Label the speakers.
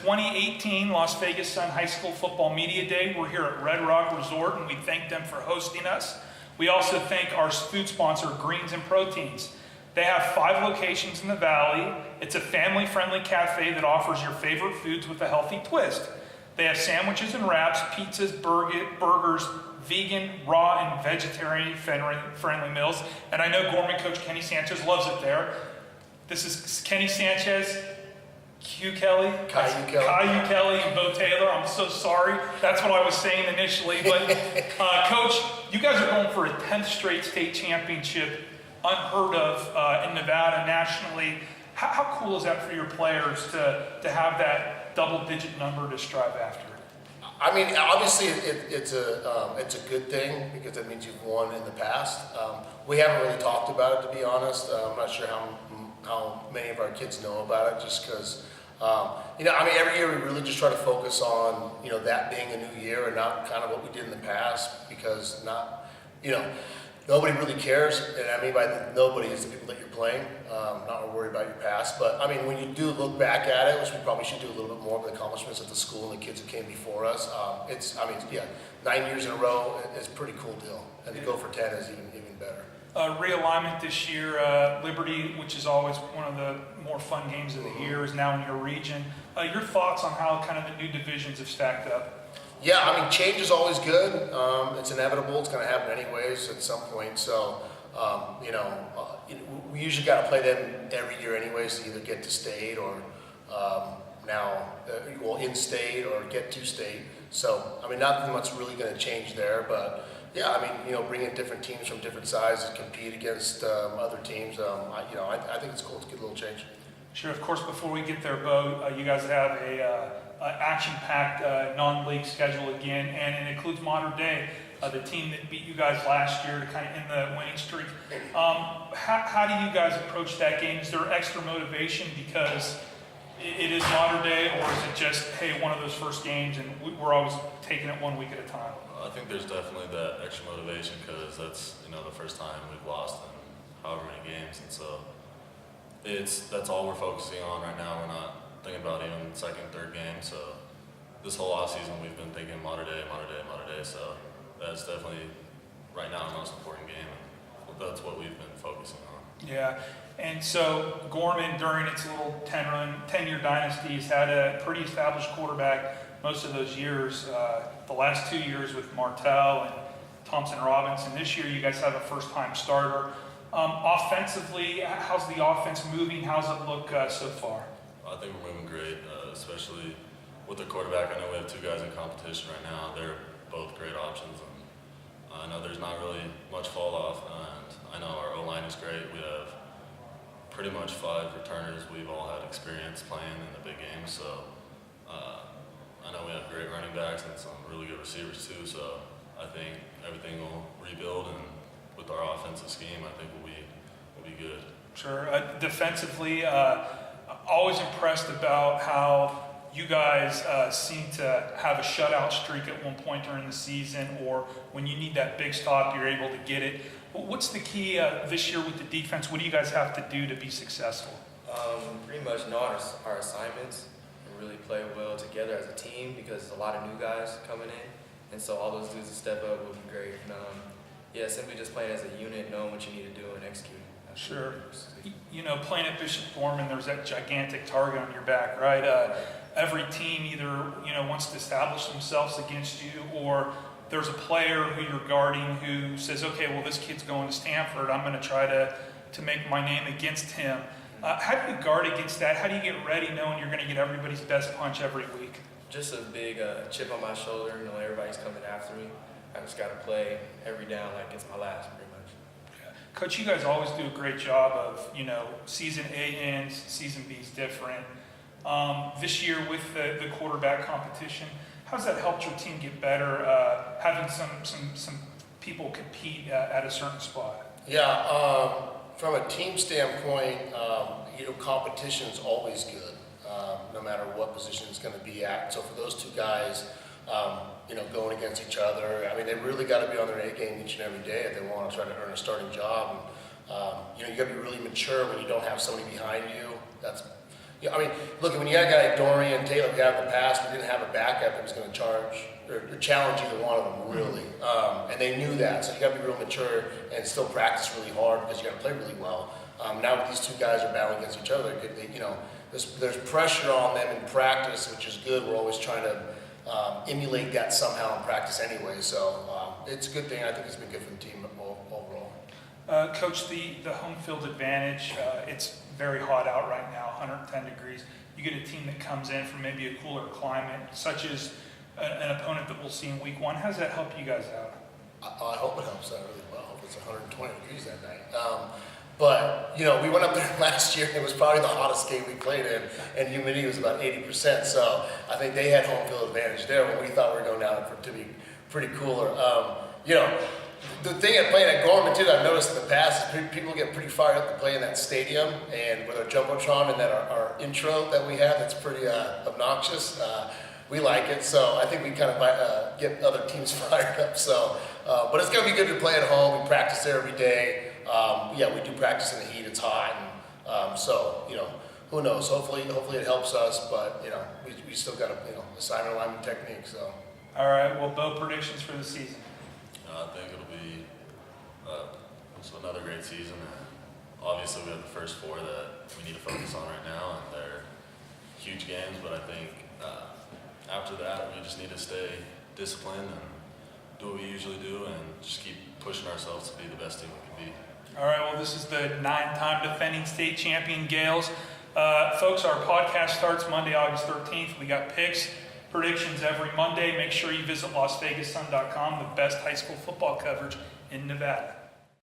Speaker 1: 2018 Las Vegas Sun High School Football Media Day. We're here at Red Rock Resort, and we thank them for hosting us. We also thank our food sponsor, Greens and Proteins. They have 5 locations in the Valley. It's a family-friendly cafe that offers your favorite foods with a healthy twist. They have sandwiches and wraps, pizzas, burgers, vegan, raw, and vegetarian-friendly meals. And I know Gorman coach Kenny Sanchez loves it there. This is Kenny Sanchez, Caillou Kelly, and Bo Taylor. I'm so sorry. That's what I was saying initially. But Coach, you guys are going for a 10th straight state championship, unheard of in Nevada nationally. How cool is that for your players to have that double-digit number to strive after?
Speaker 2: I mean, obviously, it's a good thing because it means you've won in the past. We haven't really talked about it, to be honest. I'm not sure how many of our kids know about it, just because, every year we really just try to focus on, that being a new year and not kind of what we did in the past, because nobody really cares. And I mean by nobody is the people that you're playing, not worried about your past. But I mean, when you do look back at it, which we probably should do a little bit more of the accomplishments at the school and the kids that came before us, 9 years in a row is a pretty cool deal. And to go for 10 is even better.
Speaker 1: Realignment this year, Liberty, which is always one of the more fun games of the year, is now in your region. Your thoughts on how kind of the new divisions have stacked up?
Speaker 2: Yeah, I mean, change is always good. It's inevitable. It's going to happen anyways at some point. So, we usually got to play them every year anyways to either get to state or in-state or get to state. So, I mean, not much really going to change there, but yeah, I mean, bringing different teams from different sizes to compete against other teams, I think it's cool to get a little change.
Speaker 1: Sure. Of course, before we get there, Bo, you guys have a action-packed non-league schedule again, and it includes Modern Day, the team that beat you guys last year to kind of end the winning streak. How do you guys approach that game? Is there extra motivation because it is Modern Day, or is it just, hey, one of those first games and we're always taking it 1 week at a time?
Speaker 3: I think there's definitely that extra motivation because that's the first time we've lost in however many games, and so that's all we're focusing on right now. We're not thinking about even second, third game. So this whole off season we've been thinking Modern Day. So that's definitely right now the most important game, and that's what we've been focusing on.
Speaker 1: Yeah, and so Gorman during its little 10-year dynasty has had a pretty established quarterback most of those years. The last 2 years with Martell and Thompson Robinson. This year you guys have a first-time starter. Offensively, how's the offense moving? How's it look so far?
Speaker 3: I think we're moving great, especially with the quarterback. I know we have 2 guys in competition right now. They're both great options, and I know there's not really much fall off. And I know our O-line is great. We have pretty much 5 returners. We've all had experience playing in the big games, so I know we have great running backs and some really good receivers too. So I think everything will rebuild, and with our offensive scheme, I think we'll be good.
Speaker 1: Sure. Defensively, always impressed about how you guys seem to have a shutout streak at one point during the season, or when you need that big stop, you're able to get it. What's the key this year with the defense? What do you guys have to do to be successful?
Speaker 4: Pretty much know our assignments and really play well together as a team, because there's a lot of new guys coming in, and so all those dudes to step up will be great. And, simply just playing as a unit, knowing what you need to do and executing.
Speaker 1: Sure. Playing at Bishop Gorman, there's that gigantic target on your back, right? Every team either, wants to establish themselves against you, or there's a player who you're guarding who says, okay, well, this kid's going to Stanford. I'm going to try to make my name against him. How do you guard against that? How do you get ready knowing you're going to get everybody's best punch every week?
Speaker 4: Just a big chip on my shoulder, everybody's coming after me. I just got to play every down like it's my last, pretty much.
Speaker 1: Yeah. Coach, you guys always do a great job of, season A ends, season B is different. This year with the quarterback competition, how's that helped your team get better, having some people compete at a certain spot?
Speaker 2: Yeah, from a team standpoint, competition is always good, no matter what position it's going to be at. So for those 2 guys, going against each other, I mean, they really got to be on their A game each and every day if they want to try to earn a starting job. And, you got to be really mature when you don't have somebody behind you that's Yeah, I mean, look, when you got a guy like Dorian Taylor we had in the past, we didn't have a backup that was going to charge or challenge either one of them, really. And they knew that, so you got to be real mature and still practice really hard because you got to play really well. Now with these two guys are battling against each other, there's pressure on them in practice, which is good. We're always trying to emulate that somehow in practice anyway. So it's a good thing. I think it's been good for the team overall.
Speaker 1: Coach, the home field advantage, it's very hot out right now, 110 degrees. You get a team that comes in from maybe a cooler climate, such as an opponent that we'll see in week 1. How does that help you guys out?
Speaker 2: I hope it helps out really well. I hope it's 120 degrees that night. But, we went up there last year, and it was probably the hottest game we played in, and humidity was about 80%, so I think they had home field advantage there, but we thought we were going down to be pretty cooler. The thing at playing at Gorman, too, that I've noticed in the past is people get pretty fired up to play in that stadium, and with our Jumbotron and our intro that we have, that's pretty obnoxious. We like it, so I think we kind of get other teams fired up. So, but it's going to be good to play at home. We practice there every day. We do practice in the heat. It's hot, and so who knows? Hopefully it helps us. But we still got to assignment alignment technique. So.
Speaker 1: All right. Well, Bo, predictions for the season.
Speaker 3: I think it'll be another great season. Obviously, we have the first 4 that we need to focus on right now, and they're huge games. But I think after that, we just need to stay disciplined and do what we usually do, and just keep pushing ourselves to be the best team we can be.
Speaker 1: All right, well, this is the 9-time defending state champion Gales. Folks, our podcast starts Monday, August 13th. We got picks, predictions every Monday. Make sure you visit LasVegasSun.com, the best high school football coverage in Nevada.